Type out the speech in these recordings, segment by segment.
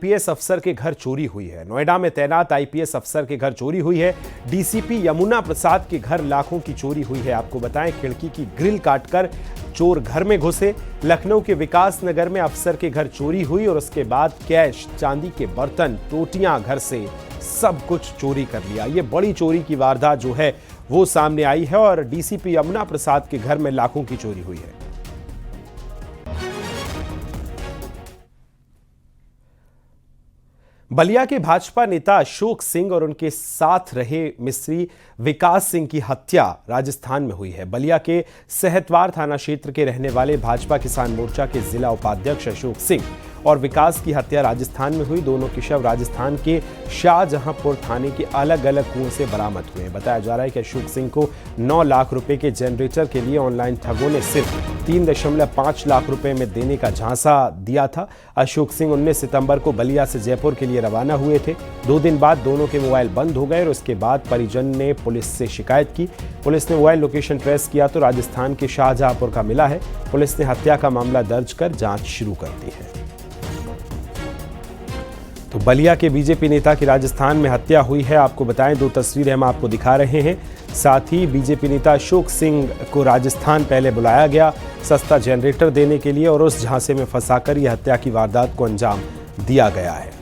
IPS अफसर के घर चोरी हुई है। नोएडा में तैनात आईपीएस अफसर के घर चोरी हुई है। डीसीपी यमुना प्रसाद के घर लाखों की चोरी हुई है। आपको बताएं, खिड़की की ग्रिल काटकर चोर घर में घुसे। लखनऊ के विकास नगर में अफसर के घर चोरी हुई और उसके बाद कैश, चांदी के बर्तन, टोटियां घर से सब कुछ चोरी कर लिया। ये बड़ी चोरी की वारदात जो है वो सामने आई है और डीसीपी यमुना प्रसाद के घर में लाखों की चोरी हुई है। बलिया के भाजपा नेता अशोक सिंह और उनके साथ रहे मिस्त्री विकास सिंह की हत्या राजस्थान में हुई है। बलिया के सहतवार थाना क्षेत्र के रहने वाले भाजपा किसान मोर्चा के जिला उपाध्यक्ष अशोक सिंह और विकास की हत्या राजस्थान में हुई। दोनों के शव राजस्थान के शाहजहांपुर थाने के अलग अलग कुओं से बरामद हुए। बताया जा रहा है कि अशोक सिंह को 9 लाख रुपए के जनरेटर के लिए ऑनलाइन ठगों ने सिर्फ 3.5 लाख रुपए में देने का झांसा दिया था। अशोक सिंह 19 सितंबर को बलिया से जयपुर के लिए रवाना हुए थे। 2 दिन बाद दोनों के मोबाइल बंद हो गए और उसके बाद परिजन ने पुलिस से शिकायत की। पुलिस ने मोबाइल लोकेशन ट्रेस किया तो राजस्थान के शाहजहांपुर का मिला है। पुलिस ने हत्या का मामला दर्ज कर जांच शुरू कर दी है। तो बलिया के बीजेपी नेता की राजस्थान में हत्या हुई है। आपको बताएं, 2 तस्वीरें हम आपको दिखा रहे हैं। साथ ही बीजेपी नेता अशोक सिंह को राजस्थान पहले बुलाया गया सस्ता जनरेटर देने के लिए और उस झांसे में फंसाकर यह हत्या की वारदात को अंजाम दिया गया है।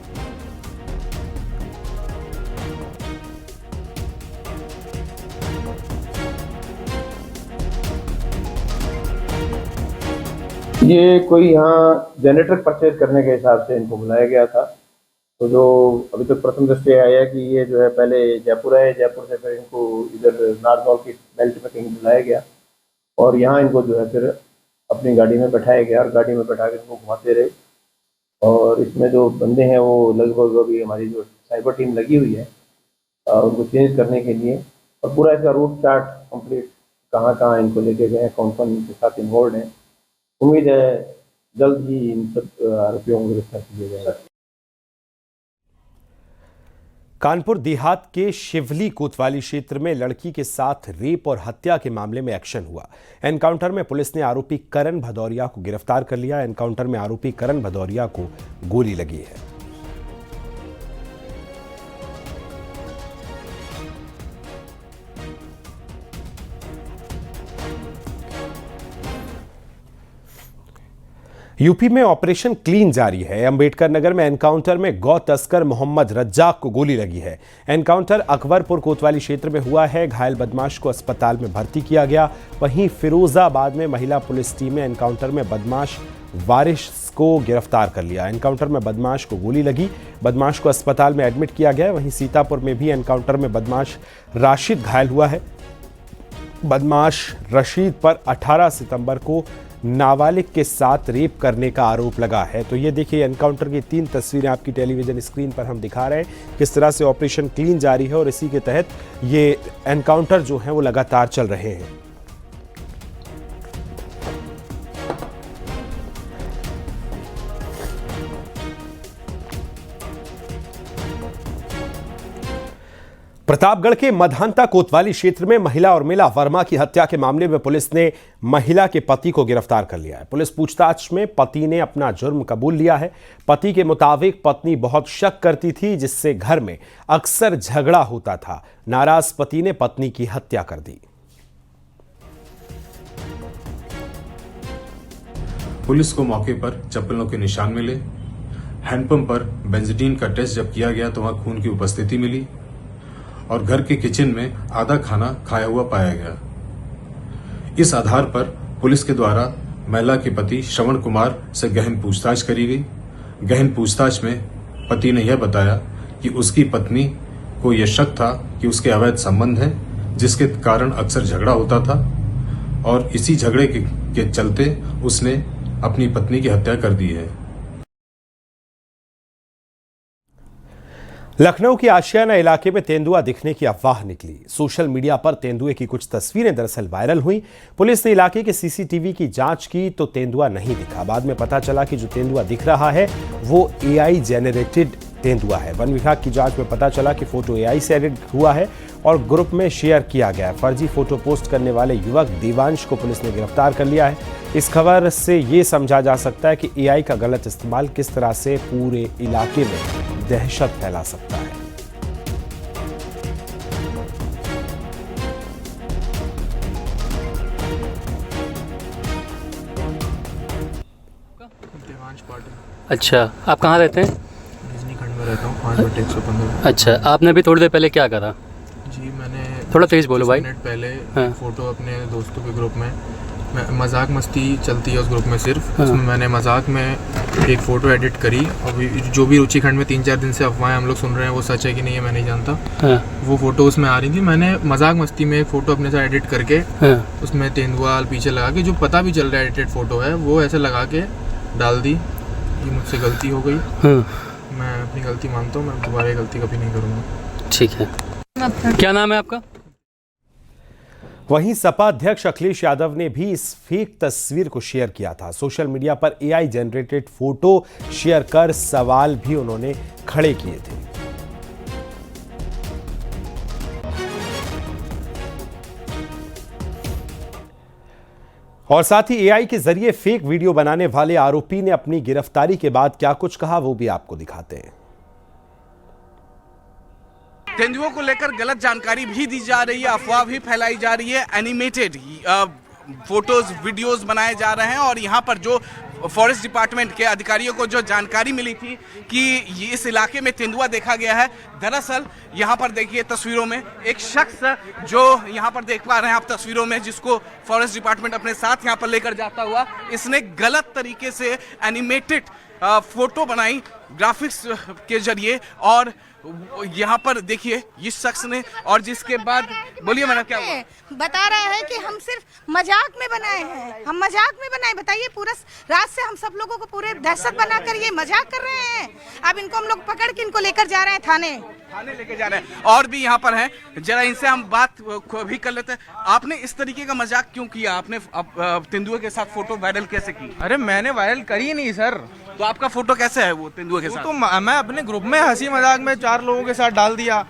ये कोई यहाँ जनरेटर परचेज करने के हिसाब से इनको बुलाया गया था। तो जो अभी तक प्रथम दृष्टि आया है कि ये जो है पहले जयपुर है, जयपुर से फिर इनको इधर नारनौल की बेल्ट में कहीं बुलाया गया और यहाँ इनको जो है फिर अपनी गाड़ी में बैठाया गया और गाड़ी में बैठा के इनको घुमाते रहे। और इसमें जो बंदे हैं वो लगभग अभी हमारी जो साइबर टीम लगी हुई है उनको चेंज करने के लिए और पूरा इसका रूट चार्ट कंप्लीट कहाँ कहाँ इनको लेके गए, कौन कौन इनके साथ इन्वॉल्व हैं। उम्मीद है जल्द ही इन सब आरोपियों को गिरफ्तार किया जाएगा। कानपुर देहात के शिवली कोतवाली क्षेत्र में लड़की के साथ रेप और हत्या के मामले में एक्शन हुआ। एनकाउंटर में पुलिस ने आरोपी करण भदौरिया को गिरफ्तार कर लिया। एनकाउंटर में आरोपी करण भदौरिया को गोली लगी है। यूपी में ऑपरेशन क्लीन जारी है। अंबेडकर नगर में एनकाउंटर में गौ तस्कर मोहम्मद रज्जाक को गोली लगी है। एनकाउंटर अकबरपुर कोतवाली क्षेत्र में हुआ है। घायल बदमाश को अस्पताल में भर्ती किया गया। वहीं फिरोजाबाद में महिला पुलिस टीम ने एनकाउंटर में बदमाश वारिस को गिरफ्तार कर लिया। एनकाउंटर में बदमाश को गोली लगी, बदमाश को अस्पताल में एडमिट किया गया। वहीं सीतापुर में भी एनकाउंटर में बदमाश राशिद घायल हुआ है। बदमाश रशीद पर 18 सितंबर को नाबालिग के साथ रेप करने का आरोप लगा है। तो ये देखिए, एनकाउंटर की 3 तस्वीरें आपकी टेलीविजन स्क्रीन पर हम दिखा रहे हैं किस तरह से ऑपरेशन क्लीन जारी है और इसी के तहत ये एनकाउंटर जो है वो लगातार चल रहे हैं। प्रतापगढ़ के मधानता कोतवाली क्षेत्र में महिला उर्मिला वर्मा की हत्या के मामले में पुलिस ने महिला के पति को गिरफ्तार कर लिया है। पुलिस पूछताछ में पति ने अपना जुर्म कबूल लिया है। पति के मुताबिक पत्नी बहुत शक करती थी, जिससे घर में अक्सर झगड़ा होता था। नाराज पति ने पत्नी की हत्या कर दी। पुलिस को मौके पर चप्पलों के निशान मिले। हैंडपंप पर बेंजीन का टेस्ट जब किया गया तो वहां खून की उपस्थिति मिली और घर के किचन में आधा खाना खाया हुआ पाया गया। इस आधार पर पुलिस के द्वारा महिला के पति श्रवण कुमार से गहन पूछताछ करी गई। गहन पूछताछ में पति ने यह बताया कि उसकी पत्नी को यह शक था कि उसके अवैध संबंध हैं, जिसके कारण अक्सर झगड़ा होता था और इसी झगड़े के चलते उसने अपनी पत्नी की हत्या कर दी है। लखनऊ के आशियाना इलाके में तेंदुआ दिखने की अफवाह निकली। सोशल मीडिया पर तेंदुए की कुछ तस्वीरें दरअसल वायरल हुई। पुलिस ने इलाके के सीसीटीवी की जांच की तो तेंदुआ नहीं दिखा। बाद में पता चला कि जो तेंदुआ दिख रहा है वो एआई जेनरेटेड तेंदुआ है। वन विभाग की जांच में पता चला कि फोटो एआई से एडिट हुआ है और ग्रुप में शेयर किया गया है। फर्जी फोटो पोस्ट करने वाले युवक देवांश को पुलिस ने गिरफ्तार कर लिया है। इस खबर से ये समझा जा सकता है कि एआई का गलत इस्तेमाल किस तरह से पूरे इलाके में दहशत फैला सकता है। अच्छा, आप कहाँ रहते हैं? रजनीखंड में रहता हूँ, 5 बटे 115। अच्छा, आपने अभी थोड़ी देर पहले क्या करा? जी मैंने थोड़ा तेज़ बोलो भाई। 10 मिनट पहले हाँ। फ़ोटो अपने दोस्तों के ग्रुप में, मजाक मस्ती चलती है उस ग्रुप में सिर्फ, हाँ। उसमें मैंने मजाक में एक फ़ोटो एडिट करी। और जो भी रुचिखंड में 3-4 दिन से अफवाहें हम लोग सुन रहे हैं वो सच है कि नहीं है मैं नहीं जानता। हाँ। वो फ़ोटो उसमें आ रही थी, मैंने मजाक मस्ती में एक फ़ोटो अपने साथ एडिट करके हाँ। उसमें तेंदुआ पीछे लगा के, जो पता भी चल रहा है एडिटेड फ़ोटो है, वो ऐसे लगा के डाल दी। ये मुझसे गलती हो गई, हाँ। मैं अपनी गलती मानता हूँ, मैं दोबारा ये गलती कभी नहीं करूँगा। ठीक है। क्या नाम है आपका? वहीं सपा अध्यक्ष अखिलेश यादव ने भी इस फेक तस्वीर को शेयर किया था। सोशल मीडिया पर एआई जनरेटेड फोटो शेयर कर सवाल भी उन्होंने खड़े किए थे। और साथ ही एआई के जरिए फेक वीडियो बनाने वाले आरोपी ने अपनी गिरफ्तारी के बाद क्या कुछ कहा वो भी आपको दिखाते हैं। तेंदुओं को लेकर गलत जानकारी भी दी जा रही है, अफवाह भी फैलाई जा रही है, एनिमेटेड फोटोज वीडियोस बनाए जा रहे हैं। और यहाँ पर जो फॉरेस्ट डिपार्टमेंट के अधिकारियों को जो जानकारी मिली थी कि इस इलाके में तेंदुआ देखा गया है, दरअसल यहाँ पर देखिए तस्वीरों में एक शख्स जो यहाँ पर देख पा रहे हैं आप तस्वीरों में, जिसको फॉरेस्ट डिपार्टमेंट अपने साथ यहाँ पर लेकर जाता हुआ, इसने गलत तरीके से एनिमेटेड फोटो बनाई ग्राफिक्स के जरिए। और यहाँ पर देखिए इस शख्स ने, और जिसके बाद बोलिए मैडम क्या हुआ? बता रहे हैं कि हम सिर्फ मजाक में बनाए हैं, हम मजाक में बनाए। बताइए, पूरा रात से हम सब लोगों को पूरे दहशत बनाकर ये मजाक कर रहे हैं। अब इनको हम लोग पकड़ के इनको लेकर जा रहे हैं थाने लेके जा रहे हैं। और भी यहाँ पर हैं, जरा इनसे हम बात भी कर लेते हैं। आपने इस तरीके का मजाक क्यों किया? आपने तेंदुए के साथ फोटो वायरल कैसे की? अरे मैंने वायरल करी नहीं सर। तो आपका फोटो कैसे है वो तेंदुए के साथ? तो मैं अपने ग्रुप में हंसी मजाक में 4 लोगों के साथ डाल दिया।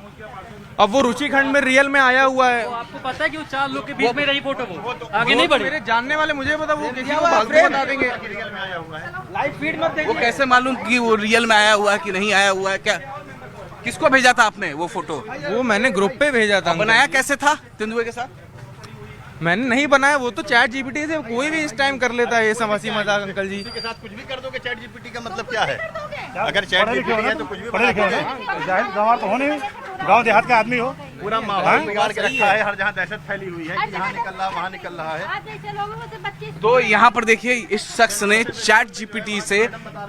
अब वो रुचिखंड में रियल में आया हुआ है। तो आपको पता है कि वो 4 लोग के बीच में रही फोटो, वो आगे नहीं बढ़ी। मेरे जानने वाले मुझे पता, वो किसी को फालतू बता देंगे। लाइव फीड मत वो कैसे मालूम कि वो रियल में आया हुआ है कि नहीं आया हुआ है? क्या किसको भेजा था आपने वो फोटो? वो मैंने ग्रुप पे भेजा था। बनाया कैसे था तेंदुए के साथ? मैंने नहीं बनाया, वो तो चैट जीपीटी से कोई भी इस टाइम कर लेता है ये सब हंसी मजाक। अंकल जी के साथ कुछ भी कर दोगे, चैट जीपीटी का मतलब क्या है? अगर चैट जीपीटी है तो कुछ भी बना दोगे। जाहिर गंवार तो हो नहीं, गांव देहात का आदमी हो। पूरा माहौल बिगाड़ के रखा है, हर जहाँ दहशत फैली हुई है कि यहाँ निकल रहा वहाँ निकल रहा है। तो यहाँ पर देखिए इस शख्स ने चैट जीपीटी से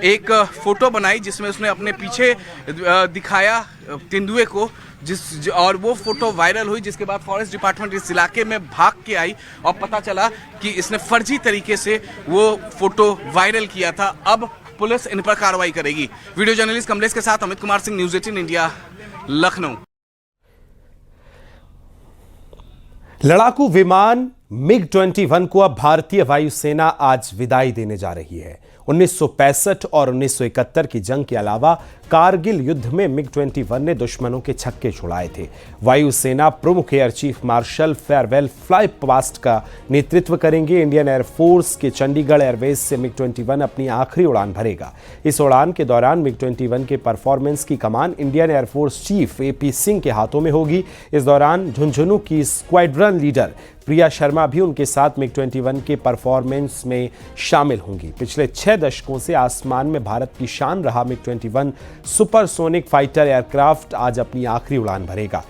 एक फोटो बनाई जिसमें उसने अपने पीछे दिखाया तेंदुए को, और वो फोटो वायरल हुई, जिसके बाद फॉरेस्ट डिपार्टमेंट इस इलाके में भाग के आई और पता चला कि इसने फर्जी तरीके से वो फोटो वायरल किया था। अब पुलिस इन पर कार्रवाई करेगी। वीडियो जर्नलिस्ट कमलेश के साथ अमित कुमार सिंह, न्यूज़ 18 इंडिया, लखनऊ। लड़ाकू विमान मिग-21 को अब भारतीय वायुसेना आज विदाई देने जा रही है। 1965 और 1971 की जंग के अलावा कारगिल युद्ध में मिग-21 ने दुश्मनों के छक्के छुड़ाए थे। वायुसेना प्रमुख air chief marshal farewell fly past का नेतृत्व करेंगे। इंडियन एयरफोर्स के चंडीगढ़ एयरबेस से मिग-21 अपनी आखिरी उड़ान भरेगा। इस उड़ान के दौरान मिग-21 के परफॉर्मेंस की कमान Indian air force chief AP Singh के हाथों में होगी। इस दौरान झुंझुनू की स्क्वाड्रन लीडर प्रिया शर्मा भी उनके साथ मिग-21 के परफॉर्मेंस में शामिल होंगी। पिछले 6 दशकों से आसमान में भारत की शान रहा मिग-21 सुपरसोनिक फाइटर एयरक्राफ्ट आज अपनी आखिरी उड़ान भरेगा।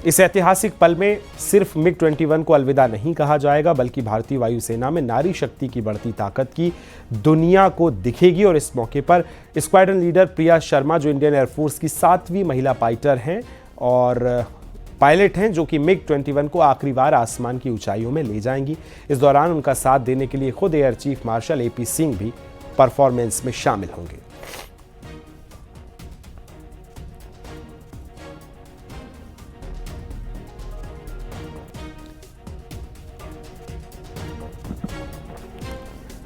इस ऐतिहासिक पल में सिर्फ मिग-21 को अलविदा नहीं कहा जाएगा, बल्कि भारतीय वायुसेना में नारी शक्ति की बढ़ती ताकत की दुनिया को दिखेगी। और इस मौके पर स्क्वाड्रन लीडर प्रिया शर्मा, जो इंडियन एयरफोर्स की 7वीं महिला फाइटर हैं और पायलट हैं, जो कि मिग-21 को आखिरी बार आसमान की ऊंचाइयों में ले जाएंगी। इस दौरान उनका साथ देने के लिए खुद air chief marshal AP Singh भी परफॉर्मेंस में शामिल होंगे।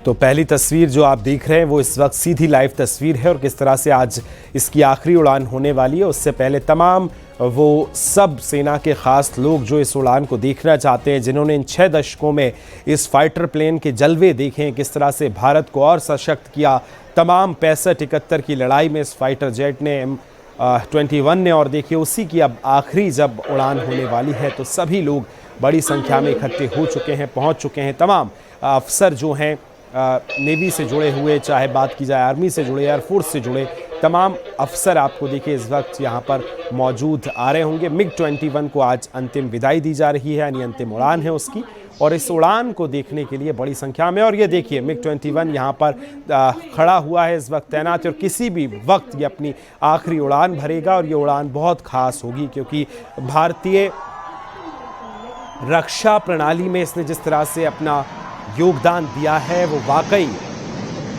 तो पहली तस्वीर जो आप देख रहे हैं वो इस वक्त सीधी लाइव तस्वीर है और किस तरह से आज इसकी आखिरी उड़ान होने वाली है। उससे पहले तमाम वो सब सेना के ख़ास लोग जो इस उड़ान को देखना चाहते हैं, जिन्होंने इन 6 दशकों में इस फाइटर प्लेन के जलवे देखे हैं, किस तरह से भारत को और सशक्त किया, तमाम 65-71 की लड़ाई में इस फाइटर जेट ने M21 ने, और देखिए उसी की अब आखिरी जब उड़ान होने वाली है तो सभी लोग बड़ी संख्या में इकट्ठे हो चुके हैं, पहुंच चुके हैं। तमाम अफसर जो हैं नेवी से जुड़े हुए, चाहे बात की जाए आर्मी से जुड़े, एयरफोर्स से जुड़े, तमाम अफसर आपको देखिए इस वक्त यहाँ पर मौजूद आ रहे होंगे। MiG-21 को आज अंतिम विदाई दी जा रही है, यानी अंतिम उड़ान है उसकी, और इस उड़ान को देखने के लिए बड़ी संख्या में, और ये देखिए MiG-21 यहाँ पर खड़ा हुआ है इस वक्त तैनात है, और किसी भी वक्त ये अपनी आखिरी उड़ान भरेगा। और ये उड़ान बहुत खास होगी क्योंकि भारतीय रक्षा प्रणाली में इसने जिस तरह से अपना योगदान दिया है वो वाकई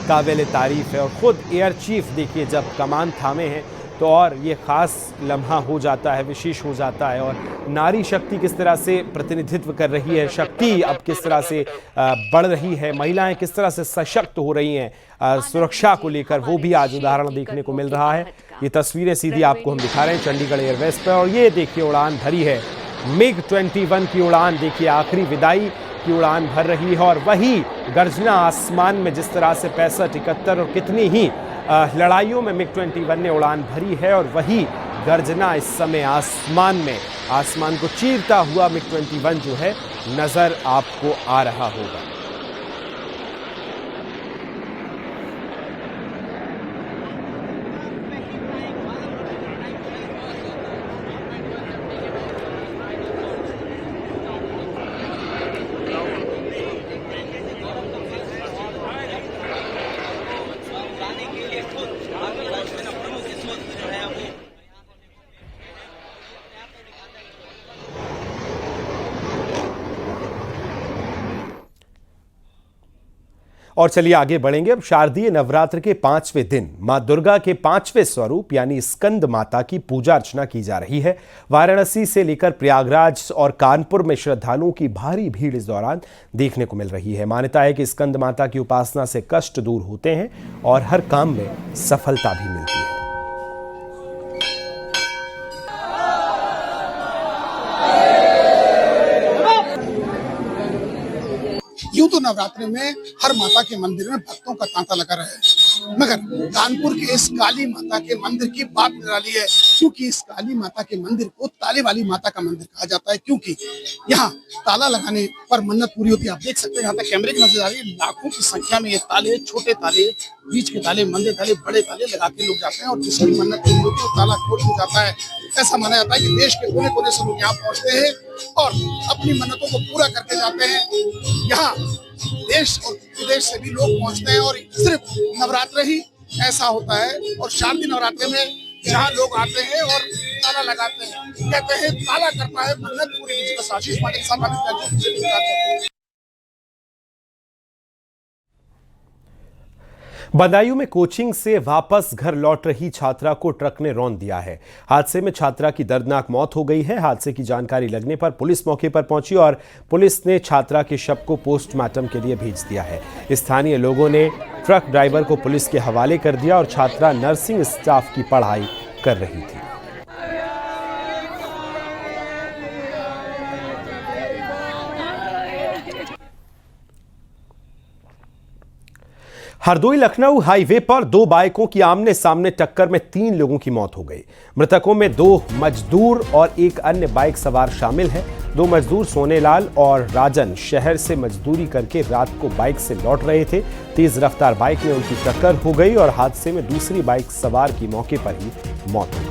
काबिल तारीफ है। और ख़ुद एयर चीफ देखिए जब कमान थामे हैं तो और ये ख़ास लम्हा हो जाता है, विशेष हो जाता है। और नारी शक्ति किस तरह से प्रतिनिधित्व कर रही है, शक्ति अब किस तरह से बढ़ रही है, महिलाएं किस तरह से सशक्त हो रही हैं सुरक्षा को लेकर, वो भी आज उदाहरण देखने को मिल रहा है। ये तस्वीरें सीधी आपको हम दिखा रहे हैं चंडीगढ़ एयरवेज पर, और ये देखिए उड़ान भरी है MiG-21 की उड़ान, देखिए आखिरी विदाई की उड़ान भर रही है। और वही गर्जना आसमान में जिस तरह से 65-71 और कितनी ही लड़ाइयों में MiG-21 ने उड़ान भरी है, और वही गर्जना इस समय आसमान में, आसमान को चीरता हुआ MiG-21 जो है नजर आपको आ रहा होगा। और चलिए आगे बढ़ेंगे। अब शारदीय नवरात्र के 5वें दिन मां दुर्गा के 5वें स्वरूप यानी स्कंद माता की पूजा अर्चना की जा रही है। वाराणसी से लेकर प्रयागराज और कानपुर में श्रद्धालुओं की भारी भीड़ इस दौरान देखने को मिल रही है। मान्यता है कि स्कंद माता की उपासना से कष्ट दूर होते हैं और हर काम में सफलता भी मिलती है। यूं तो नवरात्रि में हर माता के मंदिर में भक्तों का तांता लगा रहा है, मगर कानपुर के इस काली माता के मंदिर की बात निराली है, क्योंकि इस काली माता के मंदिर को ताले वाली माता का मंदिर कहा जाता है, क्योंकि यहाँ ताला लगाने पर मन्नत पूरी होती है। आप देख सकते हैं यहाँ तक कैमरे की नजर आ रही है, लाखों की संख्या में ये ताले, छोटे ताले, बीच के ताले, मंदिर ताले, बड़े ताले लगा के लोग जाते हैं, और जिसकी मन्नत पूरी होती है वो ताला खोल हो जाता है। ऐसा माना जाता है कि देश के कोने कोने से लोग यहाँ पहुंचते हैं और अपनी मन्नतों को पूरा करके जाते हैं। यहाँ देश और विदेश से भी लोग पहुंचते हैं, और सिर्फ नवरात्र ही ऐसा होता है। और शारदीय नवरात्र में जहाँ लोग आते हैं और ताला लगाते हैं, कहते हैं ताला करता है मन्नत पूरी। बस आशीष पांडे के साथ बदायूं में कोचिंग से वापस घर लौट रही छात्रा को ट्रक ने रौंद दिया है। हादसे में छात्रा की दर्दनाक मौत हो गई है। हादसे की जानकारी लगने पर पुलिस मौके पर पहुंची और पुलिस ने छात्रा के शव को पोस्टमार्टम के लिए भेज दिया है। स्थानीय लोगों ने ट्रक ड्राइवर को पुलिस के हवाले कर दिया और छात्रा नर्सिंग स्टाफ की पढ़ाई कर रही थी। हरदोई लखनऊ हाईवे पर 2 बाइकों की आमने सामने टक्कर में 3 लोगों की मौत हो गई। मृतकों में 2 मजदूर और एक अन्य बाइक सवार शामिल है। 2 मजदूर सोनेलाल और राजन शहर से मजदूरी करके रात को बाइक से लौट रहे थे। तेज रफ्तार बाइक में उनकी टक्कर हो गई और हादसे में दूसरी बाइक सवार की मौके पर ही मौत हो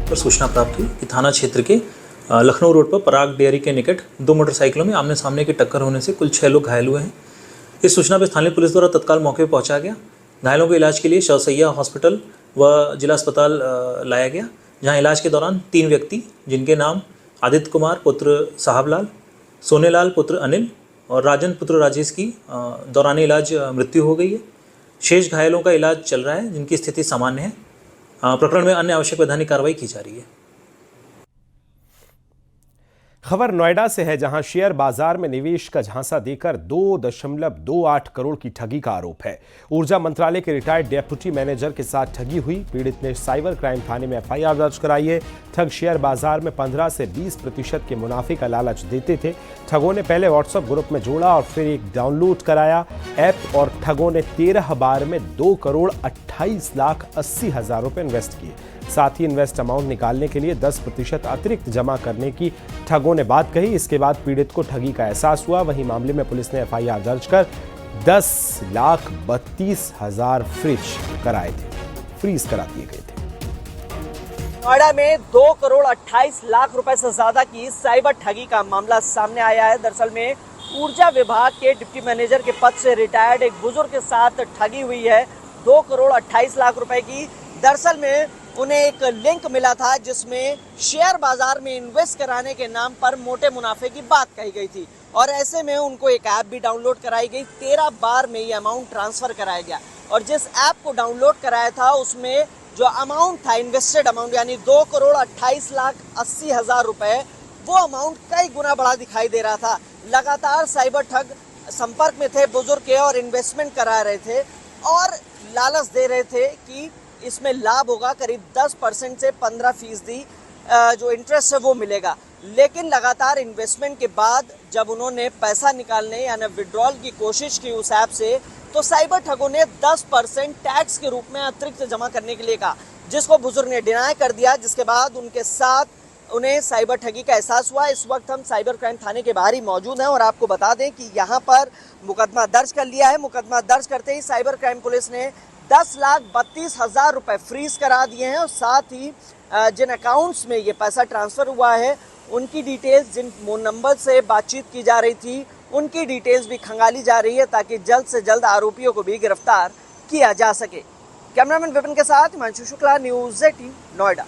गई। सूचना प्राप्त हुई कि थाना क्षेत्र के लखनऊ रोड पर पराग डेयरी के निकट 2 मोटरसाइकिलों में आमने सामने की टक्कर होने से कुल 6 लोग घायल हुए हैं। इस सूचना पर स्थानीय पुलिस द्वारा तत्काल मौके पर पहुंचा गया। घायलों को इलाज के लिए शवसैया हॉस्पिटल व जिला अस्पताल लाया गया, जहां इलाज के दौरान 3 व्यक्ति जिनके नाम आदित्य कुमार पुत्र साहबलाल, सोनेलाल पुत्र अनिल और राजन पुत्र राजेश की दौरान इलाज मृत्यु हो गई है। शेष घायलों का इलाज चल रहा है, जिनकी स्थिति सामान्य है। प्रकरण में अन्य आवश्यक वैधानिक कार्रवाई की जा रही है। खबर नोएडा से है, जहां शेयर बाजार में निवेश का झांसा देकर 2.28 करोड़ की ठगी का आरोप है। ऊर्जा मंत्रालय के रिटायर्ड डेप्यूटी मैनेजर के साथ ठगी हुई। पीड़ित ने साइबर क्राइम थाने में एफआईआर दर्ज कराई है। ठग शेयर बाजार में 15 से 20% के मुनाफे का लालच देते थे। ठगों ने पहले व्हाट्सएप ग्रुप में जोड़ा और फिर एक डाउनलोड कराया ऐप, और ठगों ने 13 बार में 2,28,80,000 रुपए इन्वेस्ट किए। साथ ही इन्वेस्ट अमाउंट निकालने के लिए 10% अतिरिक्त जमा करने की ठगों ने बात कही। इसके बाद पीड़ित को ठगी का एहसास हुआ। वहीं मामले में पुलिस ने एफआईआर दर्ज कर 10,32,000 फ्रीज करा दिए गए थे। नोएडा में 2,28 लाख रुपए से ज्यादा की साइबर ठगी का मामला सामने आया है। दरअसल में ऊर्जा विभाग के डिप्टी मैनेजर के पद से रिटायर्ड एक बुजुर्ग के साथ ठगी हुई है 2,28 लाख रुपए की। दरअसल में उन्हें एक लिंक मिला था जिसमें शेयर बाजार में इन्वेस्ट कराने के नाम पर मोटे मुनाफे की बात कही गई थी, और ऐसे में उनको एक ऐप भी डाउनलोड कराई गई। 13 बार में ये अमाउंट ट्रांसफर कराया गया, और जिस ऐप को डाउनलोड कराया था उसमें जो अमाउंट था, इन्वेस्टेड अमाउंट यानी 2,28,80,000 रुपए, वो अमाउंट कई गुना बड़ा दिखाई दे रहा था। लगातार साइबर ठग संपर्क में थे बुजुर्ग के और इन्वेस्टमेंट करा रहे थे और लालच दे रहे थे कि इसमें लाभ होगा, करीब 10% से 15% जो इंटरेस्ट है वो मिलेगा। लेकिन लगातार इन्वेस्टमेंट के बाद जब उन्होंने पैसा निकालने यानी विड्रॉल की कोशिश की उस ऐप से, तो साइबर ठगों ने 10% टैक्स के रूप में अतिरिक्त जमा करने के लिए कहा, जिसको बुजुर्ग ने डिनाई कर दिया। जिसके बाद उनके साथ उन्हें साइबर ठगी का एहसास हुआ। इस वक्त हम साइबर क्राइम थाने के बाहर ही मौजूद हैं और आपको बता दें कि यहाँ पर मुकदमा दर्ज कर लिया है। मुकदमा दर्ज करते ही साइबर क्राइम पुलिस ने 10,32,000 रुपए फ्रीज करा दिए हैं, और साथ ही जिन अकाउंट्स में ये पैसा ट्रांसफर हुआ है उनकी डिटेल्स, जिन फोन नंबर से बातचीत की जा रही थी उनकी डिटेल्स भी खंगाली जा रही है, ताकि जल्द से जल्द आरोपियों को भी गिरफ्तार किया जा सके। कैमरामैन विपिन के साथ हिमांशु शुक्ला, न्यूज़ 18 नोएडा।